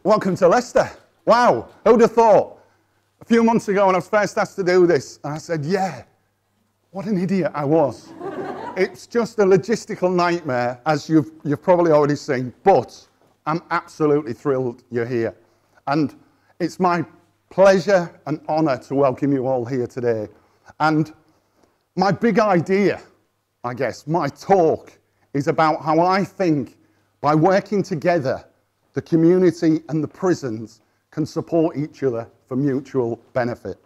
Welcome to Leicester. Wow, who'd have thought? A few months ago when I was first asked to do this, and I said, yeah, what an idiot I was. It's just a logistical nightmare, as you've probably already seen, but I'm absolutely thrilled you're here. And it's my pleasure and honour to welcome you all here today. And my big idea, I guess, my talk, is about how I think by working together, the community and the prisons can support each other for mutual benefit.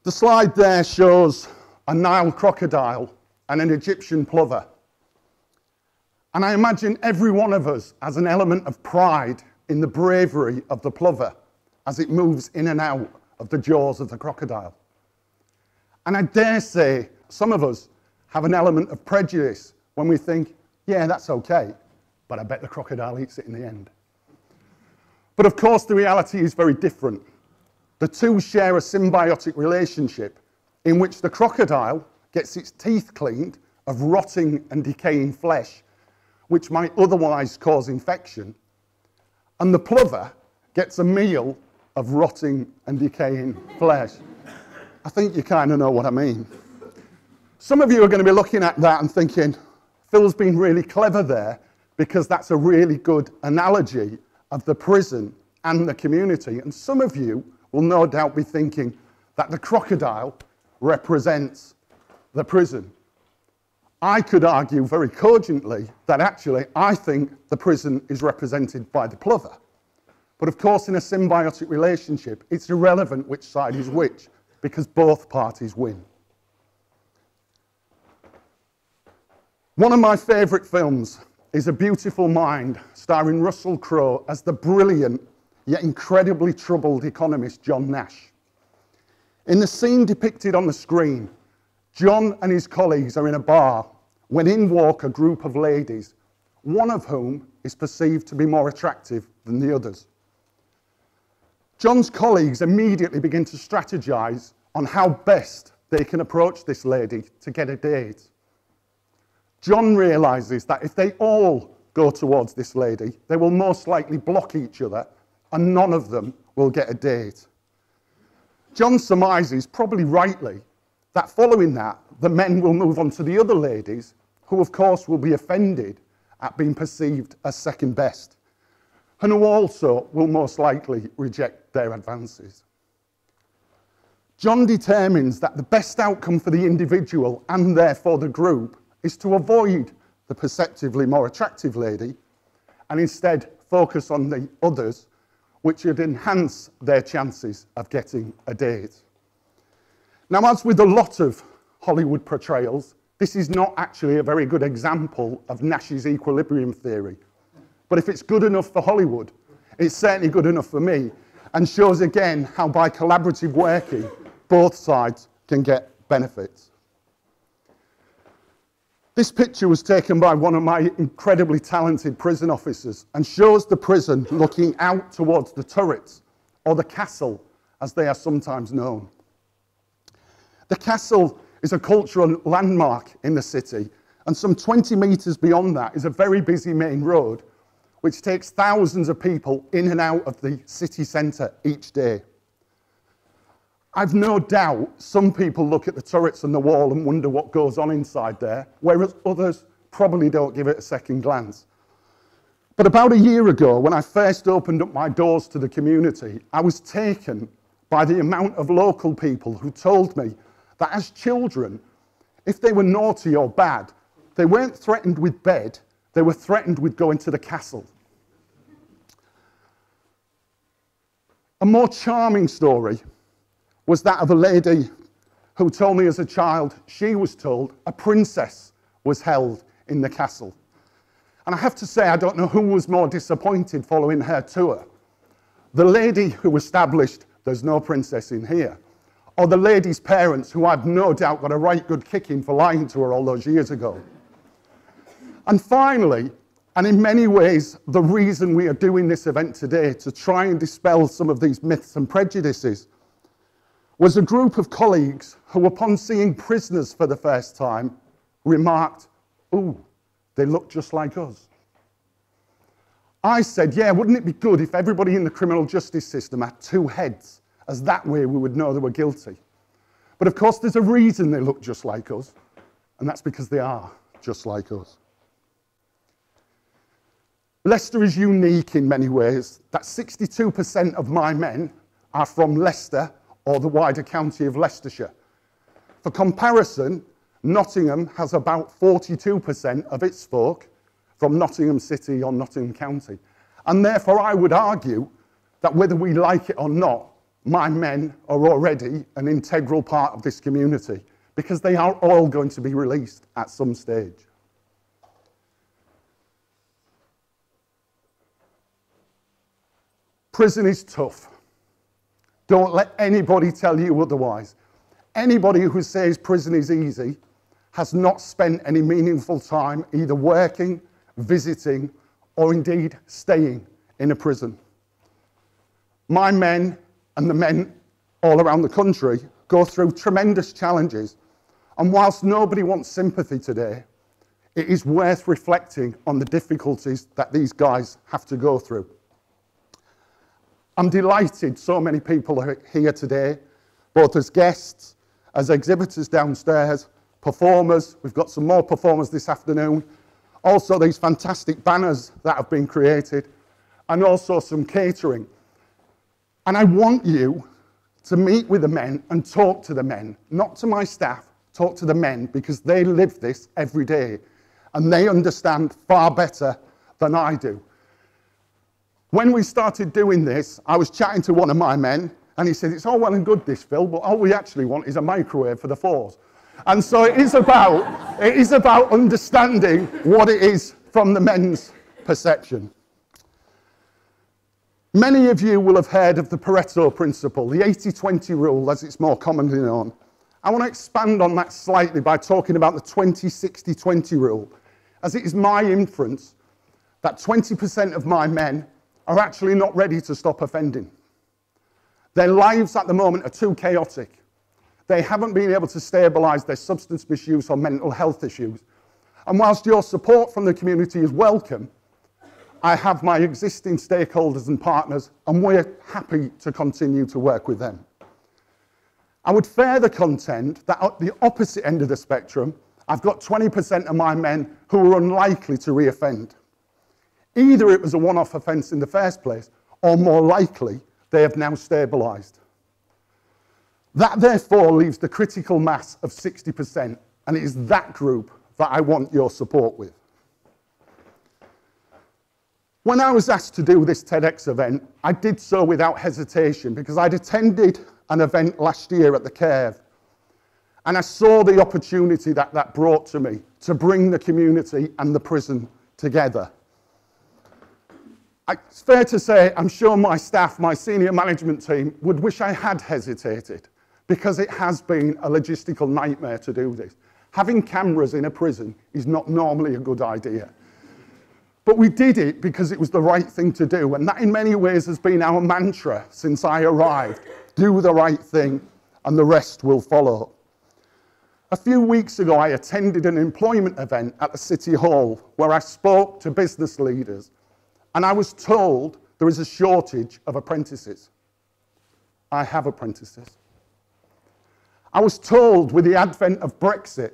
The slide there shows a Nile crocodile and an Egyptian plover. And I imagine every one of us has an element of pride in the bravery of the plover as it moves in and out of the jaws of the crocodile. And I dare say some of us have an element of prejudice when we think, yeah, that's okay, but I bet the crocodile eats it in the end. But of course, the reality is very different. The two share a symbiotic relationship in which the crocodile gets its teeth cleaned of rotting and decaying flesh, which might otherwise cause infection, and the plover gets a meal of rotting and decaying flesh. I think you kind of know what I mean. Some of you are going to be looking at that and thinking, Phil's been really clever there, because that's a really good analogy of the prison and the community. And some of you will no doubt be thinking that the crocodile represents the prison. I could argue very cogently that actually I think the prison is represented by the plover. But of course, in a symbiotic relationship, it's irrelevant which side is which, because both parties win. One of my favourite films is A Beautiful Mind, starring Russell Crowe as the brilliant yet incredibly troubled economist John Nash. In the scene depicted on the screen, John and his colleagues are in a bar when in walk a group of ladies, one of whom is perceived to be more attractive than the others. John's colleagues immediately begin to strategise on how best they can approach this lady to get a date. John realises that if they all go towards this lady, they will most likely block each other and none of them will get a date. John surmises, probably rightly, that following that, the men will move on to the other ladies, who of course will be offended at being perceived as second best, and who also will most likely reject their advances. John determines that the best outcome for the individual and therefore the group is to avoid the perceptively more attractive lady and instead focus on the others, which would enhance their chances of getting a date. Now, as with a lot of Hollywood portrayals, this is not actually a very good example of Nash's equilibrium theory. But if it's good enough for Hollywood, it's certainly good enough for me, and shows again how by collaborative working, both sides can get benefits. This picture was taken by one of my incredibly talented prison officers and shows the prison looking out towards the turrets, or the castle, as they are sometimes known. The castle is a cultural landmark in the city, and some 20 metres beyond that is a very busy main road, which takes thousands of people in and out of the city centre each day. I've no doubt some people look at the turrets on the wall and wonder what goes on inside there, whereas others probably don't give it a second glance. But about a year ago, when I first opened up my doors to the community, I was taken by the amount of local people who told me that as children, if they were naughty or bad, they weren't threatened with bed, they were threatened with going to the castle. A more charming story was that of a lady who told me as a child she was told a princess was held in the castle. And I have to say, I don't know who was more disappointed following her tour. The lady who established there's no princess in here, or the lady's parents, who I've no doubt got a right good kicking for lying to her all those years ago. And finally, and in many ways, the reason we are doing this event today, to try and dispel some of these myths and prejudices, was a group of colleagues who, upon seeing prisoners for the first time, remarked, "Ooh, They look just like us. I said, yeah, wouldn't it be good if everybody in the criminal justice system had two heads, as that way we would know they were guilty. But of course, there's a reason they look just like us, and that's because they are just like us. Leicester is unique in many ways, that 62% of my men are from Leicester or the wider county of Leicestershire. For comparison, Nottingham has about 42% of its folk from Nottingham City or Nottingham County. And therefore, I would argue that whether we like it or not, my men are already an integral part of this community because they are all going to be released at some stage. Prison is tough. Don't let anybody tell you otherwise. Anybody who says prison is easy has not spent any meaningful time either working, visiting, or indeed staying in a prison. My men and the men all around the country go through tremendous challenges, and whilst nobody wants sympathy today, it is worth reflecting on the difficulties that these guys have to go through. I'm delighted so many people are here today, both as guests, as exhibitors downstairs, performers. We've got some more performers this afternoon. Also these fantastic banners that have been created, and also some catering. And I want you to meet with the men and talk to the men, not to my staff, talk to the men, because they live this every day and they understand far better than I do. When we started doing this, I was chatting to one of my men and he said, it's all well and good this, Phil, but all we actually want is a microwave for the fours. And so it is about understanding what it is from the men's perception. Many of you will have heard of the Pareto principle, the 80-20 rule as it's more commonly known. I want to expand on that slightly by talking about the 20-60-20 rule, as it is my inference that 20% of my men are actually not ready to stop offending. Their lives at the moment are too chaotic. They haven't been able to stabilise their substance misuse or mental health issues. And whilst your support from the community is welcome, I have my existing stakeholders and partners, and we're happy to continue to work with them. I would further contend that at the opposite end of the spectrum, I've got 20% of my men who are unlikely to reoffend. Either it was a one-off offence in the first place, or more likely, they have now stabilised. That therefore leaves the critical mass of 60%, and it is that group that I want your support with. When I was asked to do this TEDx event, I did so without hesitation because I'd attended an event last year at the Curve, and I saw the opportunity that that brought to me to bring the community and the prison together. It's fair to say, I'm sure my staff, my senior management team, would wish I had hesitated because it has been a logistical nightmare to do this. Having cameras in a prison is not normally a good idea. But we did it because it was the right thing to do, and that in many ways has been our mantra since I arrived. Do the right thing, and the rest will follow. A few weeks ago, I attended an employment event at the City Hall where I spoke to business leaders, and I was told there is a shortage of apprentices. I have apprentices. I was told with the advent of Brexit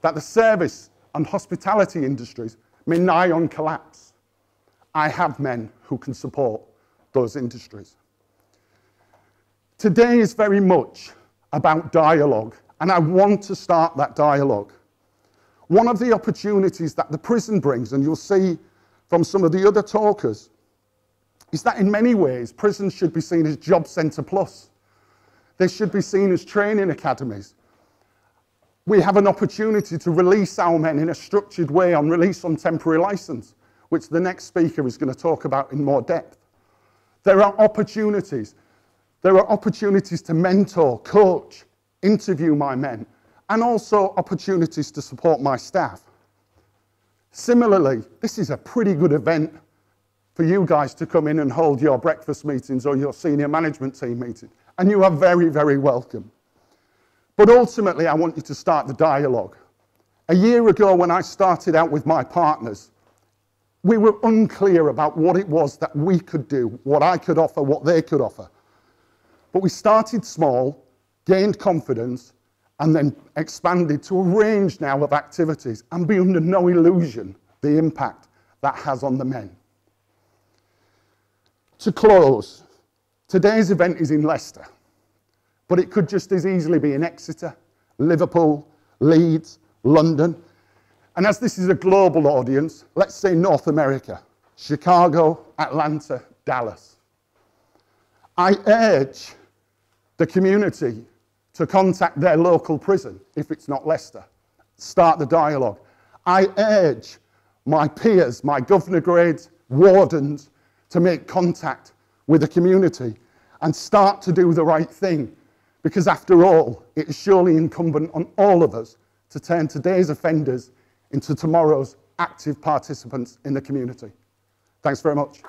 that the service and hospitality industries may nigh on collapse. I have men who can support those industries. Today is very much about dialogue, and I want to start that dialogue. One of the opportunities that the prison brings, and you'll see from some of the other talkers, is that in many ways prisons should be seen as job centre plus. They should be seen as training academies. We have an opportunity to release our men in a structured way on release on temporary licence, which the next speaker is going to talk about in more depth. There are opportunities. There are opportunities to mentor, coach, interview my men, and also opportunities to support my staff. Similarly, this is a pretty good event for you guys to come in and hold your breakfast meetings or your senior management team meeting, and you are very, very welcome. But ultimately, I want you to start the dialogue. A year ago, when I started out with my partners, we were unclear about what it was that we could do, what I could offer, what they could offer. But we started small, gained confidence, and then expanded to a range now of activities, and be under no illusion the impact that has on the men. To close, today's event is in Leicester, but it could just as easily be in Exeter, Liverpool, Leeds, London. And as this is a global audience, let's say North America, Chicago, Atlanta, Dallas. I urge the community to contact their local prison, if it's not Leicester. Start the dialogue. I urge my peers, my governor grades, wardens, to make contact with the community and start to do the right thing. Because after all, it is surely incumbent on all of us to turn today's offenders into tomorrow's active participants in the community. Thanks very much.